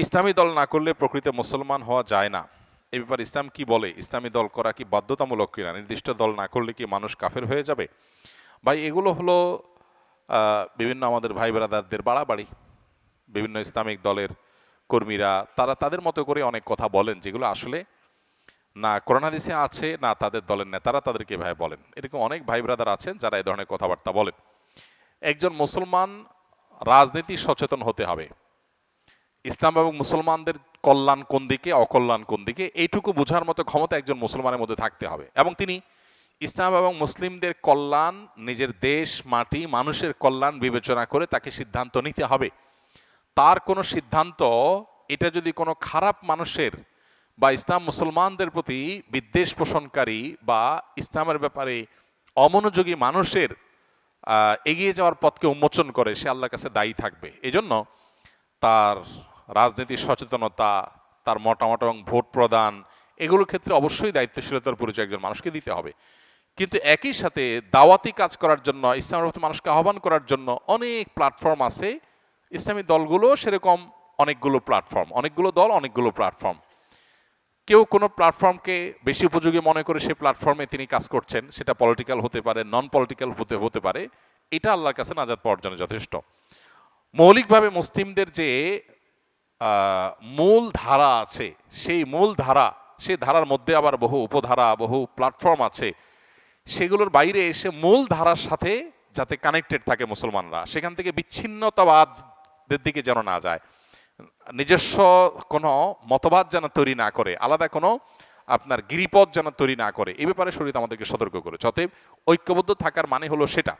ইসলামী দল না করলে প্রকৃত মুসলমান হওয়া যায় না, এ ব্যাপারে ইসলাম কি বলে? ইসলামী দল করা কি বাধ্যতামূলক কিনা? নির্দিষ্ট দল না করলে কি মানুষ কাফের হয়ে যাবে? ভাই, এগুলো হলো বিভিন্ন আমাদের ভাই ব্রাদারদের বাড়াবাড়ি। বিভিন্ন ইসলামিক দলের কর্মীরা তারা তাদের মতো করে অনেক কথা বলেন, যেগুলো আসলে না কোরআন হাদিসে আছে, না তাদের দলের নেতারা তাদেরকে ভাই বলেন। এরকম অনেক ভাই ব্রাদার আছেন যারা এই ধরনের কথাবার্তা বলেন। একজন মুসলমান রাজনীতি সচেতন হতে হবে। ইসলাম এবং মুসলমানদের কল্যাণ কোন দিকে, অকল্যাণ কোন দিকে, এইটুকু বোঝার মতো ক্ষমতা একজন মুসলমানের মধ্যে থাকতে হবে, এবং তিনি ইসলাম এবং মুসলিমদের কল্যাণ, নিজের দেশ, মাটি, মানুষের কল্যাণ বিবেচনা করে তাকে সিদ্ধান্ত নিতে হবে। তার কোনো সিদ্ধান্ত এটা যদি কোনো খারাপ মানুষের বা ইসলাম মুসলমানদের প্রতি বিদ্বেষ পোষণকারী বা ইসলামের ব্যাপারে অমনোযোগী মানুষের এগিয়ে যাওয়ার পথকে উন্মোচন করে, সে আল্লাহর কাছে দায়ী থাকবে। এজন্য তার রাজনীতির সচেতনতা, তার মতামত এবং ভোট প্রদান, এগুলোর ক্ষেত্রে অবশ্যই দায়িত্বশীলতার পরিচয় একজন মানুষকে দিতে হবে। কিন্তু একই সাথে দাওয়াতি কাজ করার জন্য, ইসলামের প্রতি মানুষকে আহ্বান করার জন্য অনেক প্ল্যাটফর্ম আছে। ইসলামী দলগুলো সেরকম অনেকগুলো প্ল্যাটফর্ম, অনেকগুলো দল, অনেকগুলো প্ল্যাটফর্ম। কেউ কোনো প্ল্যাটফর্মকে বেশি উপযোগী মনে করে সে প্ল্যাটফর্মে তিনি কাজ করছেন, সেটা পলিটিক্যাল হতে পারে, নন পলিটিক্যাল হতে পারে। এটা আল্লাহর কাছে নাজাত পাওয়ার জন্য যথেষ্ট। মৌলিকভাবে মুসলিমদের যে মূল ধারা আছে, সেই মূল ধারা, সেই ধারার মধ্যে আবার বহু উপধারা, বহু প্ল্যাটফর্ম আছে। সেগুলোর বাইরে এসে মূল ধারার সাথে যাতে কানেক্টেড থাকে মুসলমানরা, সেখান থেকে বিচ্ছিন্নতাবাদের দিকে যেন না যায়, নিজস্ব কোনো মতবাদ যেন তৈরি না করে, আলাদা কোনো আপনার গিরিপথ যেন তৈরি না করে, এই ব্যাপারে শরীয়ত আমাদেরকে সতর্ক করেছে। অতএব ঐক্যবদ্ধ থাকার মানে হলো সেটা,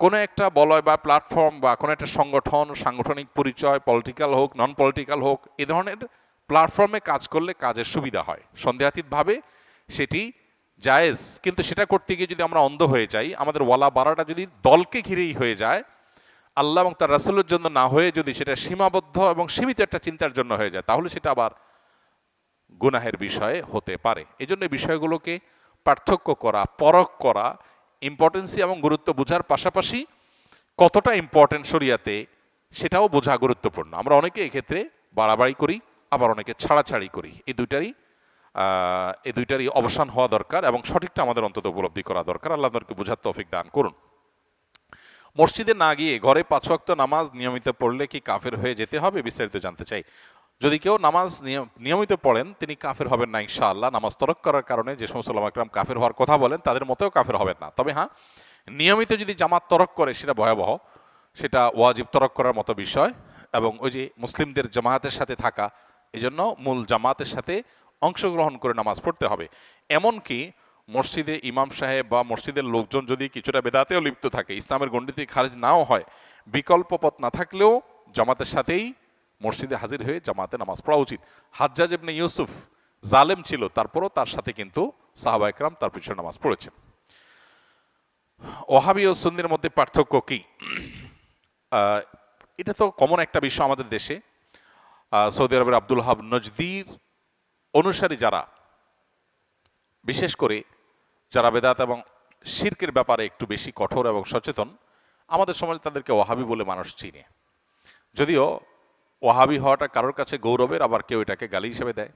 কোনো একটা বলয় বা প্ল্যাটফর্ম বা কোনো একটা সংগঠন, সাংগঠনিক পরিচয়, পলিটিক্যাল হোক, নন পলিটিক্যাল হোক, এ ধরনের প্ল্যাটফর্মে কাজ করলে কাজের সুবিধা হয়। সন্দেহাতীতভাবে সেটি জায়েজ, কিন্তু সেটা করতে গিয়ে যদি আমরা অন্ধ হয়ে যাই, আমাদের ওয়ালা বাড়াটা যদি দলকে ঘিরেই হয়ে যায়, আল্লাহ এবং তার রাসূলের জন্য না হয়ে যদি সেটা সীমাবদ্ধ এবং সীমিত একটা চিন্তার জন্য হয়ে যায়, তাহলে সেটা আবার গুনাহের বিষয়ে হতে পারে। এই জন্য বিষয়গুলোকে পার্থক্য করা, পরখ করা, ইম্পর্টেন্সি এবং গুরুত্ব বোঝার পাশাপাশি কতটা ইম্পর্টেন্ট শরিয়াতে সেটাও বোঝা গুরুত্বপূর্ণ। আমরা অনেকে এক্ষেত্রে বাড়াবাড়ি করি, আবার অনেকে ছাড়াছাড়ি করি। এই দুইটারই অবসান হওয়া দরকার, এবং সঠিকটা আমাদের অন্তত উপলব্ধি করা দরকার। আল্লাহ আমাদেরকে বোঝার তৌফিক দান করুন। মসজিদে না গিয়ে ঘরে 5 ওয়াক্ত নামাজ নিয়মিত পড়লে কি কাফের হয়ে যেতে হবে? বিস্তারিত জানতে চাই। যদি কেউ নামাজ নিয়মিত পড়েন, তিনি কাফের হবেন না ইনশাআল্লাহ। নামাজ তরক করার কারণে যে সমস্ত ওলামা একরাম কাফের হওয়ার কথা বলেন, তাদের মতেও কাফের হবেন না। তবে হ্যাঁ, নিয়মিত যদি জামাত তরক করে সেটা ভয়াবহ, সেটা ওয়াজিব তরক করার মতো বিষয়। এবং ওই যে মুসলিমদের জামায়াতের সাথে থাকা, এই জন্য মূল জামাতের সাথে অংশগ্রহণ করে নামাজ পড়তে হবে। এমনকি মসজিদে ইমাম সাহেব বা মসজিদের লোকজন যদি কিছুটা বেদাতেও লিপ্ত থাকে, ইসলামের গণ্ডিতে খারিজ নাও হয়, বিকল্প পথ না থাকলেও জামাতের সাথেই মসজিদে হাজির হয়ে জামাতে নামাজ পড়া উচিত। হাজ্জাজ ইবনে ইউসুফ জালেম ছিল, তারপরও তার সাথে কিন্তু সাহাবা একরাম তার পিছনে নামাজ পড়েছেন। ওহাবি ও সুন্নির মধ্যে পার্থক্য কি? এটা তো কমন একটা বিষয় আমাদের দেশে। সৌদি আরবের আব্দুল হাব নজদির অনুসারী যারা, বিশেষ করে যারা বেদাত এবং শিরকের ব্যাপারে একটু বেশি কঠোর এবং সচেতন, আমাদের সমাজে তাদেরকে ওয়াহাবি বলে মানুষ চিনে। যদিও ওয়াহাবি হওয়াটা কারোর কাছে গৌরবের, আবার কেউ এটাকে গালি হিসেবে দেয়।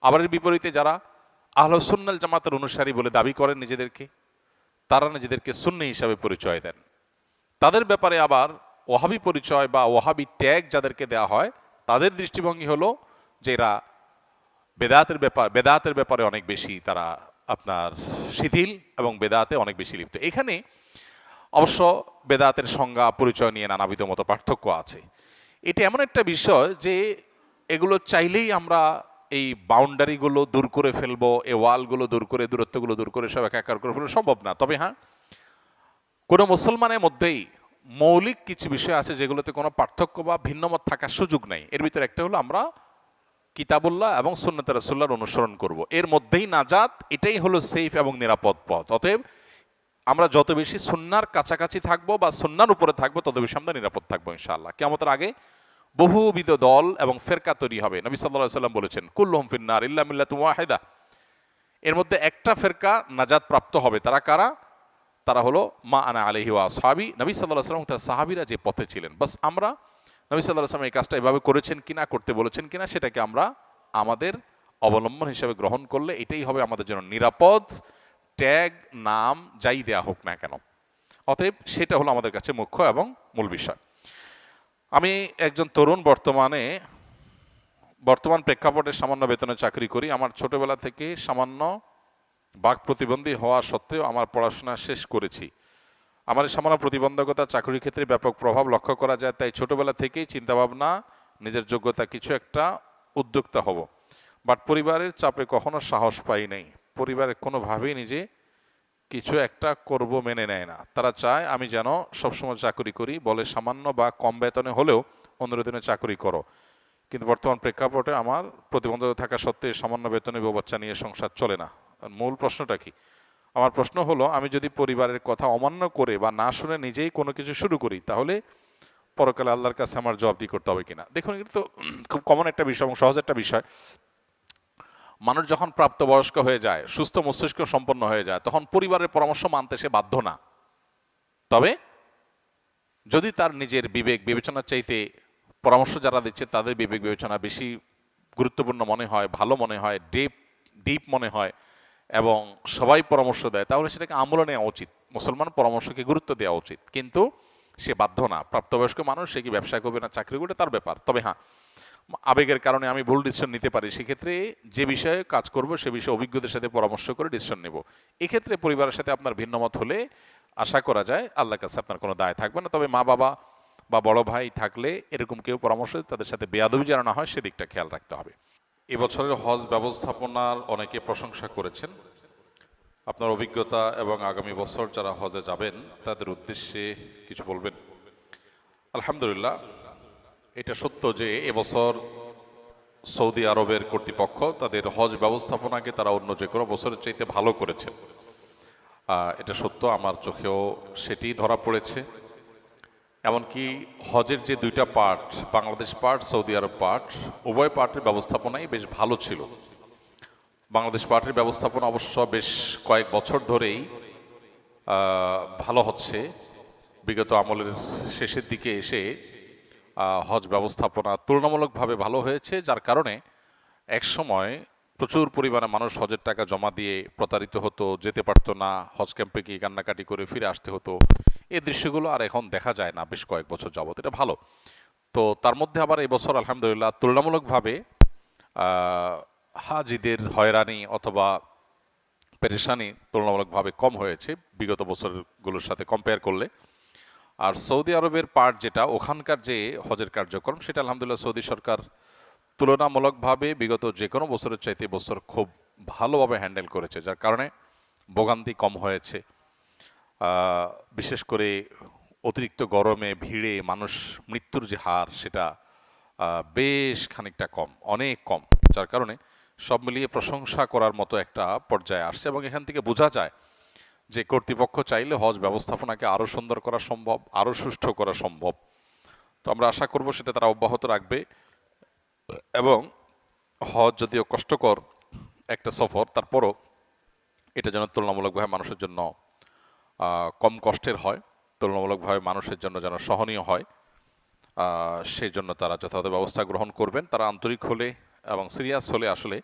আবার এর বিপরীতে যারা আহলে সুন্নাল জামাতের অনুসারী বলে দাবি করেন নিজেদেরকে, তারা নিজেদেরকে সুন্নি হিসাবে পরিচয় দেন। তাদের ব্যাপারে আবার ওয়াহাবি পরিচয় বা ওয়াহাবি ট্যাগ যাদেরকে দেওয়া হয়, তাদের দৃষ্টিভঙ্গি হলো যে এরা বেদাতের ব্যাপারে অনেক বেশি তারা আপনার শিথিল এবং বেদাতে অনেক বেশি লিপ্ত। এখানে অবশ্য বেদাতের সংজ্ঞা পরিচয় নিয়ে নানাবিধ মতো পার্থক্য আছে। এটা এমন একটা বিষয় যে এগুলো চাইলেই আমরা এই বাউন্ডারিগুলো দূর করে ফেলবো, এই ওয়ালগুলো দূর করে, দূরত্বগুলো দূর করে সব একাকার করে ফেলবো, সম্ভব না। তবে হ্যাঁ, কোনো মুসলমানের মধ্যেই মৌলিক কিছু বিষয় আছে যেগুলোতে কোনো পার্থক্য বা ভিন্নমত থাকার সুযোগ নেই। এর ভিতরে একটা হলো আমরা কিতাবুল্লাহ এবং সুন্নাতে রাসূলুল্লাহর অনুসরণ করব, এর মধ্যেই নাজাত, এটাই হলো সেফ এবং নিরাপদ পথ। অতএব আমরা যত বেশি সুন্নাহর কাছাকাছি থাকবো বা সুন্নাহর উপরে থাকবো, তত বেশি আমরা নিরাপদ থাকবো ইনশাআল্লাহ। কিয়ামতের আগে বহুবিধ দল এবং ফেরকা তৈরি হবে। নবী সাল্লাল্লাহু আলাইহি ওয়াসাল্লাম বলেছেন, কুল্লুহুম ফিন্নার ইল্লা মিল্লাতুন ওয়াহিদা। এর মধ্যে একটা ফেরকা নাজাত প্রাপ্ত হবে। তারা কারা? তারা হলো মা আনা আলাইহি ওয়া আসহাবি, নবী সাল্লাল্লাহু আলাইহি ওয়াসাল্লাম তার সাহাবীরা যে পথে ছিলেন। বাস আমরা নবী সাল্লাল্লাহু আলাইহি ওয়াসাল্লাম এই কাজটা এভাবে করেছেন কিনা, করতে বলেছেন কিনা, সেটাকে আমরা আমাদের অবলম্বন হিসেবে গ্রহণ করলে এটাই হবে আমাদের জন্য নিরাপদ। ট্যাগ, নাম যাই দেয়া হোক না কেন, অতএব সেটা হলো আমাদের কাছে মুখ্য এবং মূল বিষয়। আমি একজন তরুণ, বর্তমান প্রেক্ষাপটে সামান্য বেতনে চাকরি করি। আমার ছোটবেলা থেকে সামান্য বাক প্রতিবন্ধী হওয়া সত্ত্বেও আমার পড়াশোনা শেষ করেছি। আমার এই সামান্য প্রতিবন্ধকতা চাকরির ক্ষেত্রে ব্যাপক প্রভাব লক্ষ্য করা যায়, তাই ছোটবেলা থেকেই চিন্তাভাবনা নিজের যোগ্যতা কিছু একটা উদ্যোক্তা হব, বাট পরিবারের চাপে কখনো সাহস পাই নাই। পরিবারে কোনোভাবেই নিজে কিছু একটা করব মেনে নেয় না। তারা চায় আমি যেন সবসময় চাকরি করি, বলে সামান্য বা কম বেতনে হলেও অন্য দিনে চাকরি করো। কিন্তু বর্তমান প্রেক্ষাপটে আমার প্রতিবন্ধকতা থাকা সত্ত্বে সামান্য বেতনে বউ বাচ্চা নিয়ে সংসার চলে না। মূল প্রশ্নটা কি? আমার প্রশ্ন হলো, আমি যদি পরিবারের কথা অমান্য করে বা না শুনে নিজেই কোনো কিছু শুরু করি, তাহলে পরকালে আল্লাহর কাছে আমার জবাবদিহি করতে হবে কিনা? দেখুন, এটা তো খুব কমন একটা বিষয় এবং সহজ একটা বিষয়। মানুষ যখন প্রাপ্তবয়স্ক হয়ে যায়, সুস্থ মস্তিষ্ক সম্পন্ন হয়ে যায়, তখন পরিবারের পরামর্শ মানতে সে বাধ্য না। তবে যদি তার নিজের বিবেক বিবেচনার চাইতে পরামর্শ যারা দিচ্ছে তাদের বিবেক বিবেচনা বেশি গুরুত্বপূর্ণ মনে হয়, ভালো মনে হয়, ডিপ মনে হয়, এবং সবাই পরামর্শ দেয়, তাহলে সেটাকে আমলে নেওয়া উচিত। মুসলমান পরামর্শকে গুরুত্ব দেওয়া উচিত, কিন্তু সে বাধ্য না। প্রাপ্তবয়স্ক মানুষ, সে কি ব্যবসা করবে না চাকরি করবে তার ব্যাপার। তবে হ্যাঁ, আবেগের কারণে আমি ভুল ডিসিশন নিতে পারি, সেক্ষেত্রে যে বিষয়ে কাজ করব সে বিষয়ে অভিজ্ঞদের সাথে পরামর্শ করে ডিসিশন নেব। এক্ষেত্রে পরিবারের সাথে আপনার ভিন্নমত হলে আশা করা যায় আল্লাহর কাছে আপনার কোনো দায় থাকবে না। তবে মা বাবা বা বড় ভাই থাকলে এরকম কেউ পরামর্শ তাদের সাথে বেয়াদবি যেন না হয় সেদিকটা খেয়াল রাখতে হবে। এবছরের হজ ব্যবস্থাপনার অনেকে প্রশংসা করেছেন। আপনার অভিজ্ঞতা এবং আগামী বছর যারা হজে যাবেন তাদের উদ্দেশ্যে কিছু বলবেন। আলহামদুলিল্লাহ, এটা সত্য যে এবছর সৌদি আরবের কর্তৃপক্ষ তাদের হজ ব্যবস্থাপনাকে তারা অন্য যে কোনো বছরের চাইতে ভালো করেছে। এটা সত্য, আমার চোখেও সেটি ধরা পড়েছে। এমনকি হজের যে দুইটা পার্ট, বাংলাদেশ পার্ট, সৌদি আরব পার্ট, উভয় পার্টের ব্যবস্থাপনাই বেশ ভালো ছিল। বাংলাদেশ পার্টির ব্যবস্থাপনা অবশ্য বেশ কয়েক বছর ধরেই ভালো হচ্ছে। বিগত আমলের শেষের দিকে এসে হজ ব্যবস্থাপনা তুলনামূলকভাবে ভালো হয়েছে, যার কারণে একসময় প্রচুর পরিমাণে মানুষ হজের টাকা জমা দিয়ে প্রতারিত হতো, যেতে পারতো না, হজ ক্যাম্পে গিয়ে কান্নাকাটি করে ফিরে আসতে হতো। এই দৃশ্যগুলো আর এখন দেখা যায় না বেশ কয়েক বছর যাবত। এটা ভালো। তো তার মধ্যে আবার এই বছর আলহামদুলিল্লাহ তুলনামূলকভাবে হাজিদের হয়রানি অথবা পেরেশানি তুলনামূলকভাবে কম হয়েছে বিগত বছরগুলোর সাথে কম্পেয়ার করলে। আর সৌদি আরবের পার্ট যেটা, ওখানকার যে হজের কার্যক্রম, সেটা আলহামদুলিল্লাহ সৌদি সরকার তুলনামূলকভাবে বিগত যে কোনো বছরের চাইতে বছর খুব ভালোভাবে হ্যান্ডেল করেছে, যার কারণে ভোগান্তি কম হয়েছে। বিশেষ করে অতিরিক্ত গরমে ভিড়ে মানুষ মৃত্যুর যে হার, সেটা বেশ খানিকটা কম, অনেক কম, যার কারণে সব মিলিয়ে প্রশংসা করার মতো একটা পর্যায়ে আসছে। এবং এখান থেকে বোঝা যায় যে কর্তৃপক্ষ চাইলে হজ ব্যবস্থাপনাকে আরও সুন্দর করা সম্ভব, আরও সুষ্ঠু করা সম্ভব। তো আমরা আশা করব সেটা তারা অব্যাহত রাখবে, এবং হজ যদিও কষ্টকর একটা সফর, তারপরও এটা যেন তুলনামূলকভাবে মানুষের জন্য কম কষ্টের হয়, তুলনামূলকভাবে মানুষের জন্য যেন সহনীয় হয়, সেই জন্য তারা যথাযথ ব্যবস্থা গ্রহণ করবেন। তারা আন্তরিক হলে এবং সিরিয়াস হলে আসলে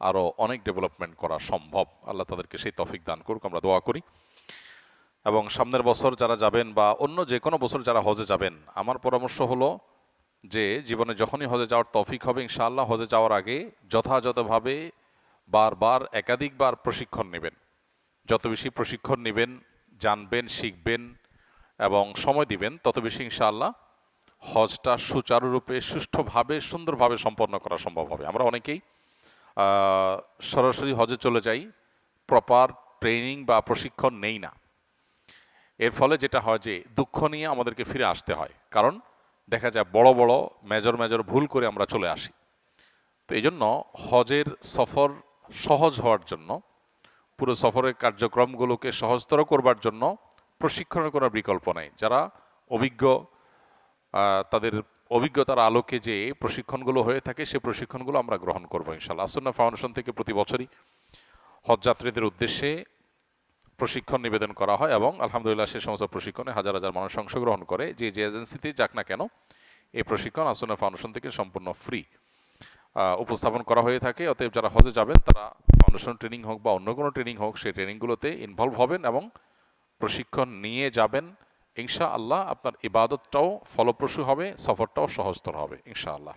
আরও অনেক ডেভেলপমেন্ট করা সম্ভব। আল্লাহ তাদেরকে সেই তৌফিক দান করুক, আমরা দোয়া করি। এবং সামনের বছর যারা যাবেন বা অন্য যে কোনো বছর যারা হজে যাবেন, আমার পরামর্শ হলো যে জীবনে যখনই হজে যাওয়ার তৌফিক হবে ইনশাআল্লাহ, হজে যাওয়ার আগে যথাযথভাবে বারবার একাধিকবার প্রশিক্ষণ নেবেন। যত বেশি প্রশিক্ষণ নেবেন, জানবেন, শিখবেন এবং সময় দিবেন, তত বেশি ইনশাআল্লাহ হজটা সুচারুরূপে, সুষ্ঠুভাবে, সুন্দরভাবে সম্পন্ন করা সম্ভব হবে। আমরা অনেকেই সরাসরি হজে চলে যাই, প্রপার ট্রেনিং বা প্রশিক্ষণ নেই না। এর ফলে যেটা হয় যে দুঃখ নিয়ে আমাদেরকে ফিরে আসতে হয়, কারণ দেখা যায় বড় বড় মেজর ভুল করে আমরা চলে আসি। তো এই জন্য হজের সফর সহজ হওয়ার জন্য, পুরো সফরের কার্যক্রমগুলোকে সহজতর করবার জন্য প্রশিক্ষণের কোনো বিকল্প নেই। যারা অভিজ্ঞ, তাদের অভিজ্ঞতার আলোকে যে প্রশিক্ষণগুলো হয়ে থাকে, সেই প্রশিক্ষণগুলো আমরা গ্রহণ করবো ইনশাআল্লাহ। আসুন্নাহ ফাউন্ডেশন থেকে প্রতি বছরই হজযাত্রীদের উদ্দেশ্যে প্রশিক্ষণ নিবেদন করা হয়, এবং আলহামদুলিল্লাহ সে সমস্ত প্রশিক্ষণে হাজার হাজার মানুষ অংশগ্রহণ করে। যে এজেন্সিতে যাক না কেন, এই প্রশিক্ষণ আসুনা ফাউন্ডেশন থেকে সম্পূর্ণ ফ্রি উপস্থাপন করা হয়ে থাকে। অতএব যারা হজে যাবেন তারা ফাউন্ডেশন ট্রেনিং হোক বা অন্য কোনো ট্রেনিং হোক, সেই ট্রেনিংগুলোতে ইনভলভ হবেন এবং প্রশিক্ষণ নিয়ে যাবেন। ইনশাআল্লাহ আপনার ইবাদতটাও ফলপ্রসূ হবে, সফরটাও সহজতর হবে ইনশাআল্লাহ।